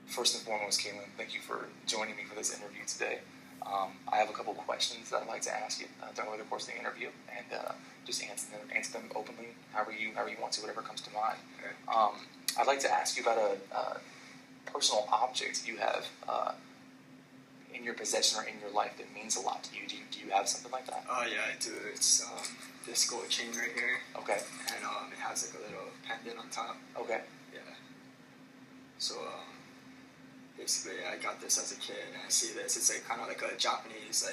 First and foremost, Kaylan, thank you for joining me for this interview today. I have a couple questions that I'd like to ask you during the course of the interview, and just answer them openly, however you want to, whatever comes to mind. I'd like to ask you about a personal object you have in your possession or in your life that means a lot to you. Do you have something like that? Yeah, I do. It's this gold chain right here. Okay. And it has like a little pendant on top. Okay. Yeah. So basically, I got this as a kid, and I see this. It's like kind of like a Japanese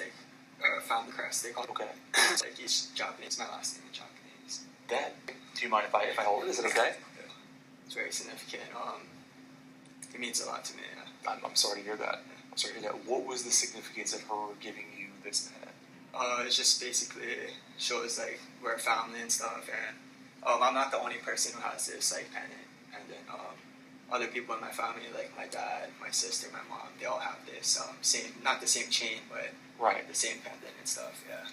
family crest. They call it. Okay. It's like each Japanese. My last name is Japanese. Do you mind if I hold it? Is it okay? Yeah. It's very significant. It means a lot to me. Yeah. I'm sorry to hear that. I'm sorry to hear that. What was the significance of her giving you this pendant? It just basically shows like we're a family and stuff, and I'm not the only person who has this like pendant, and then other people in my family, like my dad, my sister, my mom, they all have this not the same chain, but the same pendant and stuff. Yeah.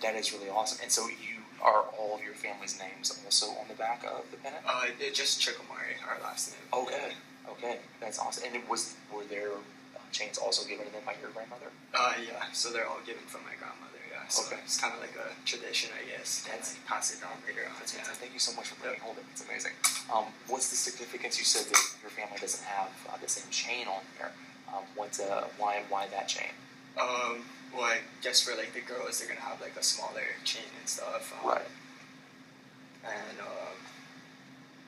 That is really awesome. And so are all of your family's names also on the back of the pendant? It's just Chikamari, our last name. Okay. Yeah. Okay, that's awesome. And were there chains also given to them by your grandmother? Yeah. So they're all given from my grandmother. Yeah. So okay. It's kind of like a tradition, I guess. That's like, pass it down later on. Yeah. Thank you so much for letting me hold it. It's amazing. What's the significance? You said that your family doesn't have the same chain on here. Why that chain? Well, I guess for like the girls, they're gonna have like a smaller chain and stuff. Right. And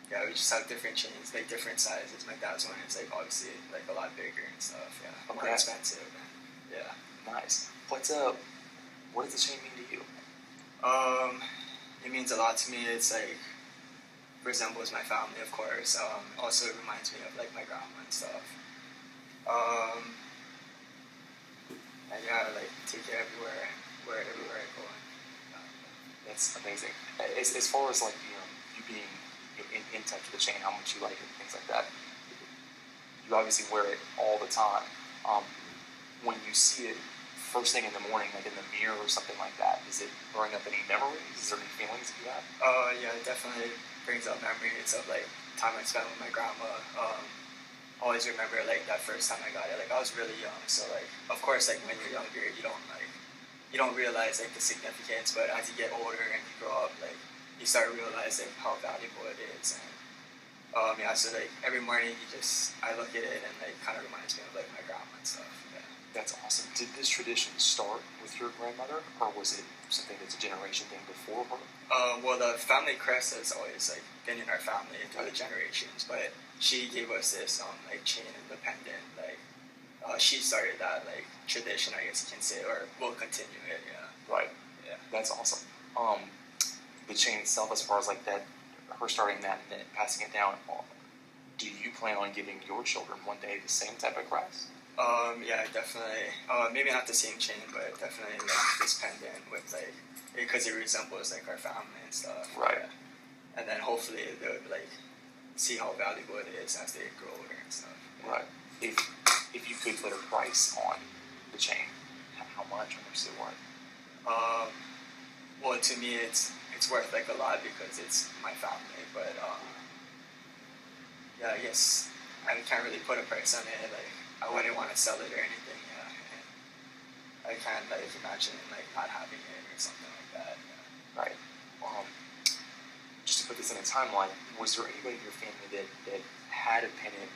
yeah, we just have different chains, like different sizes. My dad's one is like obviously like a lot bigger and stuff. Yeah. Okay. More expensive. Yeah. Nice. What does the chain mean to you? It means a lot to me. It's like resembles my family, of course. Also, it reminds me of like my grandma and stuff. And yeah, like take it everywhere I go. That's amazing. As far as like you being in touch with the chain, how much you like it, things like that. You obviously wear it all the time. When you see it first thing in the morning, like in the mirror or something like that, does it bring up any memories? Is there any feelings that you have? Yeah, it definitely brings up memories of like time I spent with my grandma. Always remember like that first time I got it. Like I was really young, so like of course like when you're younger you don't realize like the significance, but as you get older and you grow up, like you start realizing how valuable it is. And yeah, so like every morning I look at it and it kind of reminds me of like my grandma and stuff. Yeah. That's awesome. Did this tradition start with your grandmother, or was it something that's a generation thing before her? Well, the family crest has always like been in our family through the generations, but she gave us this like chain and the pendant. Like she started that like tradition, I guess you can say, or we'll continue it. Yeah. Right. Yeah. That's awesome. The chain itself, as far as like that, her starting that and then passing it down, do you plan on giving your children one day the same type of crest? Yeah, definitely. Maybe not the same chain, but definitely like this pendant with like, because it resembles like our family and stuff. Right. Yeah. And then hopefully they would like see how valuable it is as they grow older and stuff. Right. If you could put a price on the chain, how much or what's it worth? Well, to me it's worth like a lot because it's my family, but yeah, I guess I can't really put a price on it. Like I wouldn't want to sell it or anything. Yeah, and I can't like imagine like not having it or something like that. Yeah. Right. Just to put this in a timeline, was there anybody in your family that had a pendant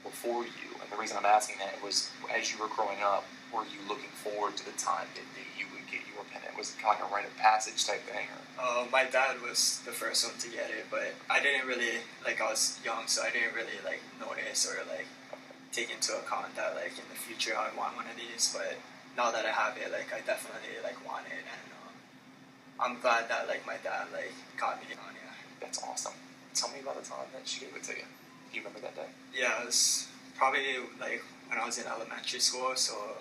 before you? And the reason I'm asking that was, as you were growing up, were you looking forward to the time that you would get your pendant? Was it kind of like a rite of passage type thing? Or? My dad was the first one to get it, but I didn't really, like I was young, so I didn't really like notice or like take into account that like in the future I would want one of these. But now that I have it, like I definitely like want it, and I'm glad that like my dad like got me on it. That's awesome. Tell me about the time that she gave it to you. Do you remember that day? Yeah, it was probably like when I was in elementary school, so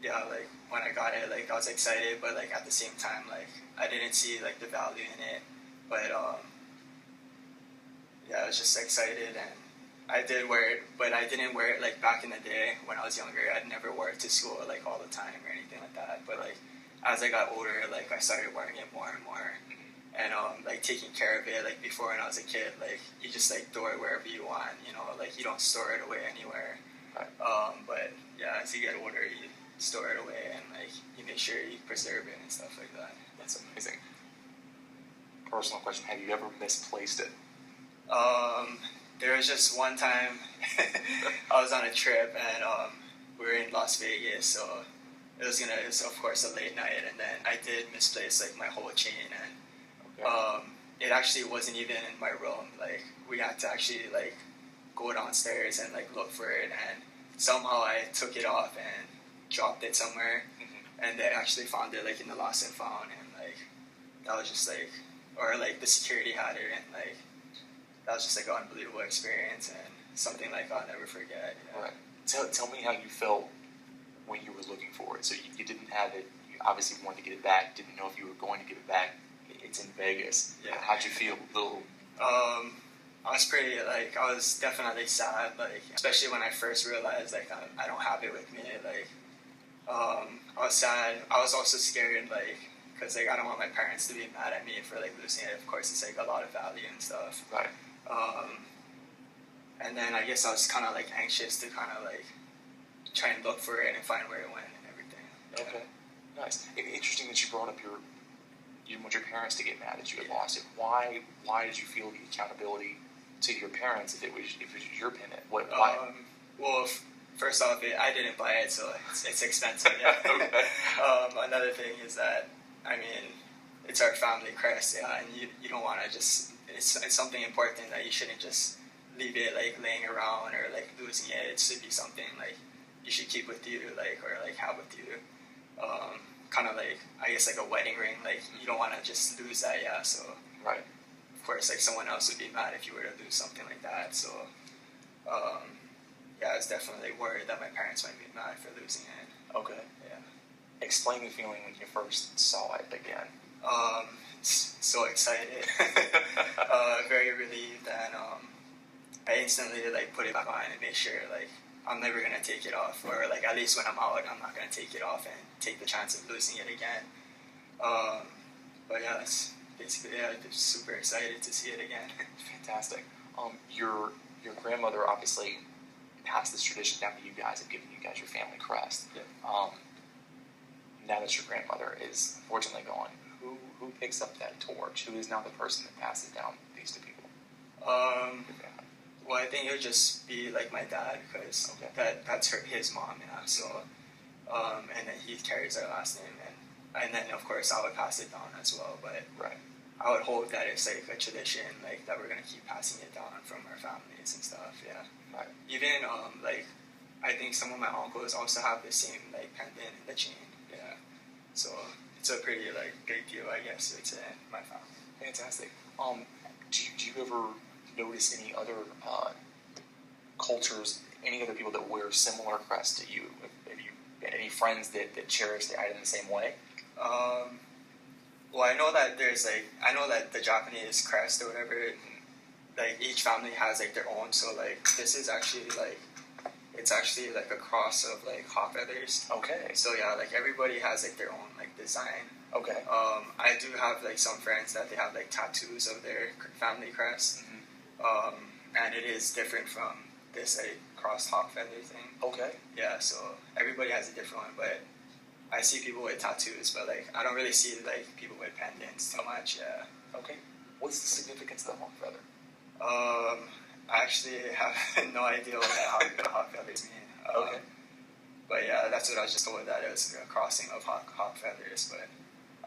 yeah, like when I got it, like I was excited, but like at the same time, like I didn't see like the value in it, but yeah, I was just excited, and I did wear it, but I didn't wear it like back in the day when I was younger. I'd never wear it to school like all the time or anything like that, but like as I got older, like I started wearing it more and more, and like taking care of it. Like before when I was a kid, like you just like throw it wherever you want, you know, like you don't store it away anywhere. Right. But yeah, as you get older, you store it away and like you make sure you preserve it and stuff like that. That's amazing. Personal question: have you ever misplaced it? There was just one time I was on a trip and we were in Las Vegas, so it was of course a late night, and then I did misplace like my whole chain, and Okay. it actually wasn't even in my room. Like we had to actually like go downstairs and like look for it, and somehow I took it off and dropped it somewhere, and they actually found it like in the lost and found, and like that was just like, or like the security had it, and like that was just like an unbelievable experience and something like I'll never forget. You know? Right. Tell me how you felt when you were looking for it. So you didn't have it. You obviously wanted to get it back. Didn't know if you were going to get it back. It's in Vegas. Yeah. How'd you feel? I was pretty like I was definitely sad. Like especially when I first realized like I don't have it with me. Like I was sad. I was also scared. Like because like I don't want my parents to be mad at me for like losing it. Of course, it's like a lot of value and stuff. Right. And then I guess I was kind of like anxious to kind of like try and look for it and find where it went and everything. Yeah. Okay. Nice. Interesting that you brought up you didn't want your parents to get mad that you had lost it. Why did you feel the accountability to your parents if it was your pennant? Why? Well, first off, I didn't buy it, so it's expensive. Yeah. Okay. Another thing is that I mean it's our family crest, yeah, and you don't want to just it's something important that you shouldn't just leave it like laying around or like losing it. It should be something like you should keep with you, like or like have with you. Kind of like I guess like a wedding ring. Like you don't want to just lose that, yeah. So Right. of course, like someone else would be mad if you were to lose something like that. So yeah, I was definitely worried that my parents might be mad for losing it. Okay. Yeah. Explain the feeling when you first saw it again. So excited, very relieved, and I instantly like put it back on and made sure like I'm never gonna take it off, or like at least when I'm out, I'm not gonna take it off and take the chance of losing it again. But yeah, that's basically I'm just super excited to see it again. Fantastic. Your grandmother obviously passed this tradition down to you guys and given you guys your family crest. Yeah. Now that your grandmother is unfortunately gone, who picks up that torch? Who is now the person that passes down these to people? Well, I think it would just be like my dad, because that's his mom, yeah. So, and then he carries our last name, and then of course I would pass it down as well. But Right. I would hope that it's like a tradition, like that we're gonna keep passing it down from our families and stuff, yeah. Right. Even like I think some of my uncles also have the same like pendant and the chain, yeah. So it's a pretty like big deal, I guess, it's in my family. Fantastic. Do you ever notice any other cultures, any other people that wear similar crests to you? Have you any friends that cherish the item the same way? Well, I know that the Japanese crest or whatever, like each family has like their own. So like this is actually like it's actually like a cross of like hawk feathers. Okay. So yeah, like everybody has like their own like design. Okay. I do have like some friends that they have like tattoos of their family crest, and it is different from this like crossed hawk feather thing. Okay. Yeah, so everybody has a different one, but I see people with tattoos, but like I don't really see like people with pendants too much. Yeah. Okay. What's the significance of the hawk feather? I actually have no idea what that hawk feathers mean. Okay. But yeah, that's what I was just told, that it was a crossing of hawk feathers, but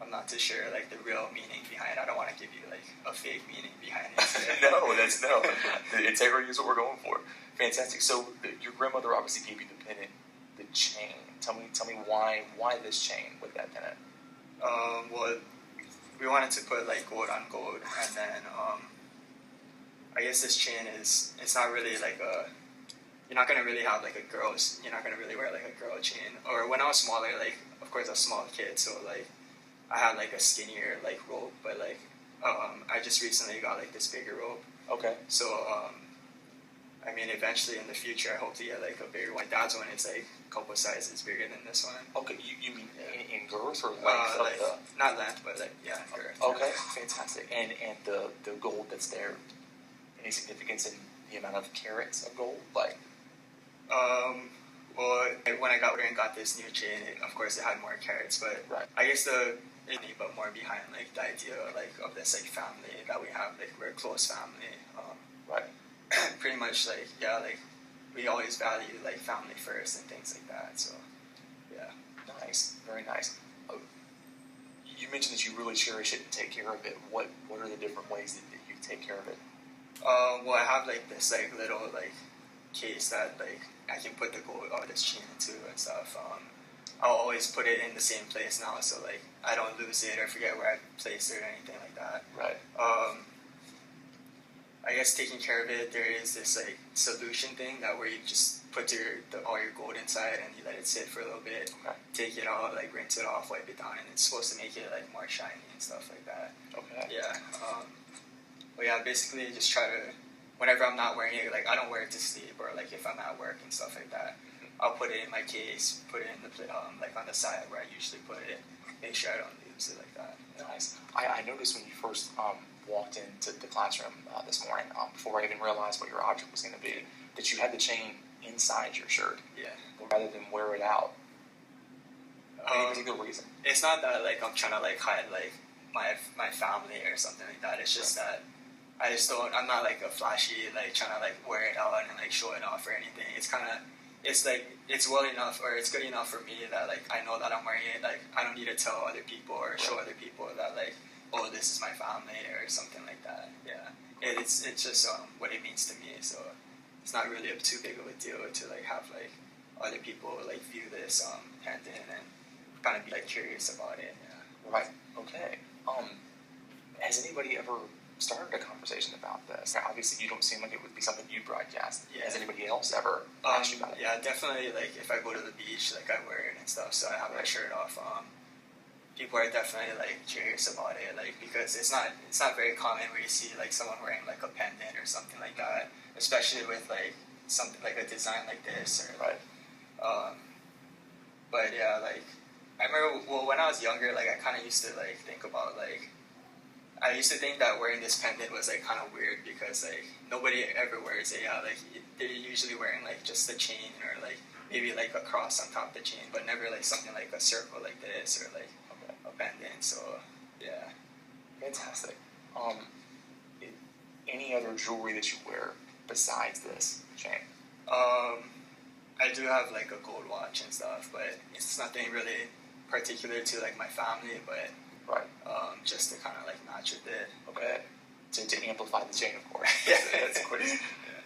I'm not too sure like the real meaning behind it. I don't want to give you like a fake meaning behind it. No. The integrity is what we're going for. Fantastic. So your grandmother obviously gave you the pennant, the chain. Tell me why this chain with that pennant? Well, we wanted to put like gold on gold, and then I guess this chain it's not really like you're not gonna really have like you're not gonna really wear like a girl chain. Or when I was smaller, like of course I was a small kid, so like I had like a skinnier like rope, but like I just recently got like this bigger rope. Okay. So I mean, eventually in the future, I hope to get like a bigger one. My dad's one is like a couple sizes bigger than this one. Okay, you mean in girth or length? Like, not length, but like, yeah, girth. Okay, fantastic. And the gold that's there, any significance in the amount of carats of gold? Like, well, when I got this new chain, of course it had more carats, but right. I guess but more behind like the idea like of this like family that we have, like we're a close family. Right. Pretty much like, yeah, like we always value like family first and things like that. So, yeah. Nice, very nice. You mentioned that you really cherish it and take care of it. What are the different ways that you take care of it? Well, I have like this like little like case that like I can put the gold or this chain into and stuff. I'll always put it in the same place now, so like I don't lose it or forget where I placed it or anything like that. Right. I guess taking care of it, there is this like solution thing that where you just put all your gold inside and you let it sit for a little bit, okay. Take it out, like rinse it off, wipe it down, and it's supposed to make it like more shiny and stuff like that. Okay. Yeah. But yeah, basically just try to, whenever I'm not wearing it, like I don't wear it to sleep or like if I'm at work and stuff like that, I'll put it in my case, put it in the like on the side where I usually put it, make sure I don't lose it like that. Nice. I noticed when you first walked into the classroom this morning, before I even realized what your object was going to be, that you had the chain inside your shirt. Yeah. Rather than wear it out. Any particular reason? It's not that like I'm trying to like hide like my family or something like that. It's just that I just don't. I'm not like a flashy like trying to like wear it out and like show it off or anything. It's like it's well enough or it's good enough for me that like I know that I'm wearing it. Like I don't need to tell other people or show other people that like, oh, this is my family or something like that. Yeah, it's just what it means to me. So it's not really too big of a deal to like have like other people like view this pendant and kind of be like curious about it. Yeah. Right. Okay. Has anybody ever started a conversation about this? Obviously, you don't seem like it would be something you broadcast. Yeah. Has anybody else ever asked you about it? Yeah, definitely. Like if I go to the beach, like I wear it and stuff, so I have my shirt off. People are definitely like curious about it, like because it's not very common where you see like someone wearing like a pendant or something like that, especially with like something like a design like this or right. But yeah, like I remember when I was younger, like I kind of used to like think about like I used to think that wearing this pendant was like kind of weird because like nobody ever wears it. Yeah, like they're usually wearing like just the chain or like maybe like a cross on top of the chain, but never like something like a circle like this or like a pendant. So yeah, fantastic. Any other jewelry that you wear besides this chain? I do have like a gold watch and stuff, but it's nothing really particular to like my family, but right. Just to kind of like match with it. Okay. To amplify the chain, of course. Yeah, that's cool.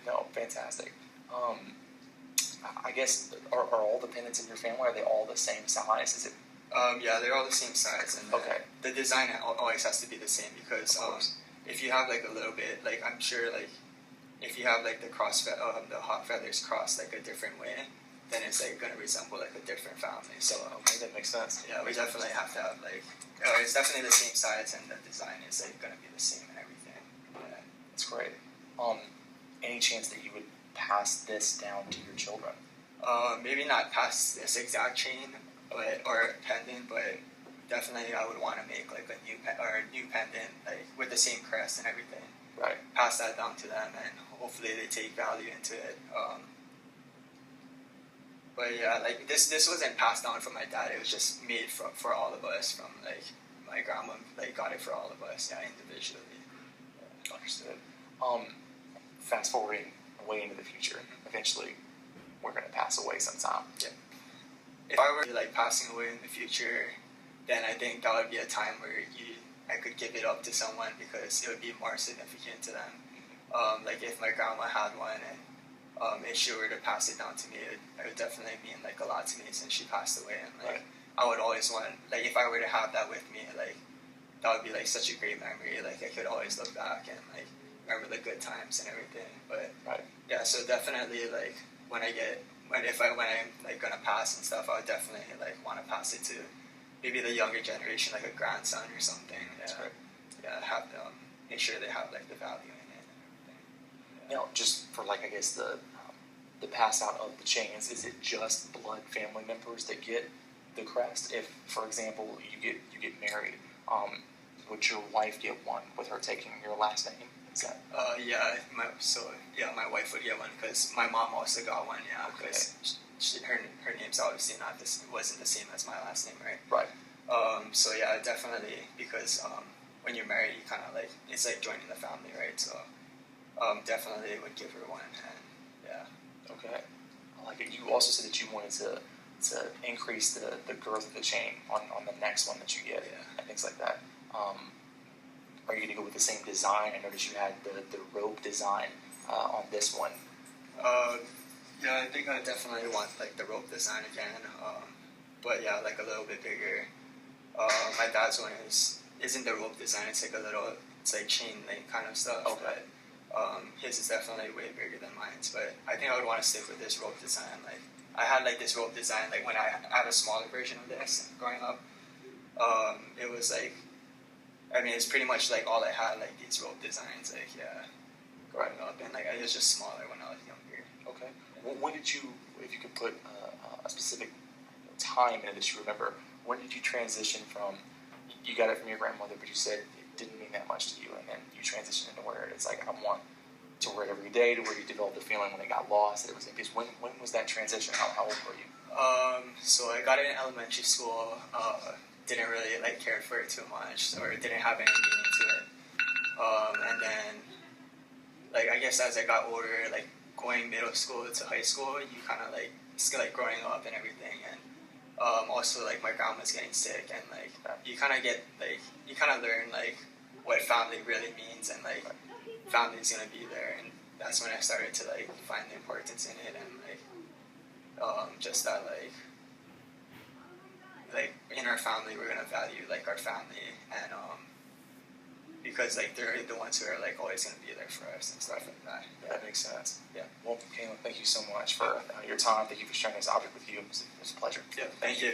No, fantastic. I guess are all the pendants in your family, are they all the same size? Is it? Yeah, they're all the same size, and the design always has to be the same because if you have like a little bit, like I'm sure like if you have like the hot feathers crossed like a different way, then it's like gonna resemble like a different family. So okay, that makes sense. Yeah, we definitely have to have like it's definitely the same size and the design is like gonna be the same and everything. Yeah. That's great. Any chance that you would pass this down to your children? Maybe not pass this exact chain, or pendant, but definitely I would want to make like a new pendant like with the same crest and everything. Right. Pass that down to them and hopefully they take value into it. But yeah, like this wasn't passed down from my dad. It was just made for all of us. From like my grandma, like got it for all of us, yeah, individually. Yeah. Understood. Fast forwarding way into the future, eventually we're gonna pass away sometime. Yeah. If I were like passing away in the future, then I think that would be a time where I could give it up to someone because it would be more significant to them. Like if my grandma had one and if she were to pass it down to me, it would definitely mean like a lot to me since she passed away. And like I would always want, like if I were to have that with me, like that would be like such a great memory. Like I could always look back and like remember the good times and everything. But yeah, so definitely like when I'm like gonna pass and stuff, I would definitely like want to pass it to maybe the younger generation, like a grandson or something. Yeah, yeah, have them make sure they have like the value in it. Now, Now, just for like I guess the pass out of the chains, is it just blood family members that get the crest? If, for example, you get married, would your wife get one with her taking your last name? Is that? My wife would get one because my mom also got one. Yeah, because her name's obviously wasn't the same as my last name, right? Right. Definitely, because when you're married, you kind of like it's like joining the family, right? So definitely would give her one, and yeah. Okay. I like it. You also said that you wanted to increase the girth of the chain on the next one that you get, and things like that. Are you going to go with the same design? I noticed you had the rope design on this one. I think I definitely want like the rope design again, but yeah, like a little bit bigger. My dad's one isn't the rope design. It's like chain link kind of stuff. Okay. But his is definitely way bigger than mine. But I think I would want to stick with this rope design. Like I had like this rope design like when I had a smaller version of this growing up. It was like, it's pretty much like all I had, like these rope designs, like growing up, and like it was just smaller when I was younger. Okay. Well, when did you, if you could put a specific time in it that you remember, when did you transition from, you got it from your grandmother, but you said it didn't mean that much to you, and then you transitioned into where it's like, I want to wear it every day, to where you developed the feeling when it got lost, that it was like this. When was that transition? How old were you? So I got it in elementary school, didn't really like care for it too much, or didn't have any meaning to it. And then, like, I guess as I got older, like going middle school to high school, you kind of like, it's like growing up and everything, and also like my grandma's getting sick, and like you kind of learn like what family really means, and like family's gonna be there, and that's when I started to like find the importance in it, and like just that like in our family we're gonna value like our family, and because like they're the ones who are like always gonna be there for us and stuff like that. Yeah, that makes sense. Yeah. Well, Kaylan, thank you so much for your time. Thank you for sharing this object with you. It was a pleasure. Yeah, thank you.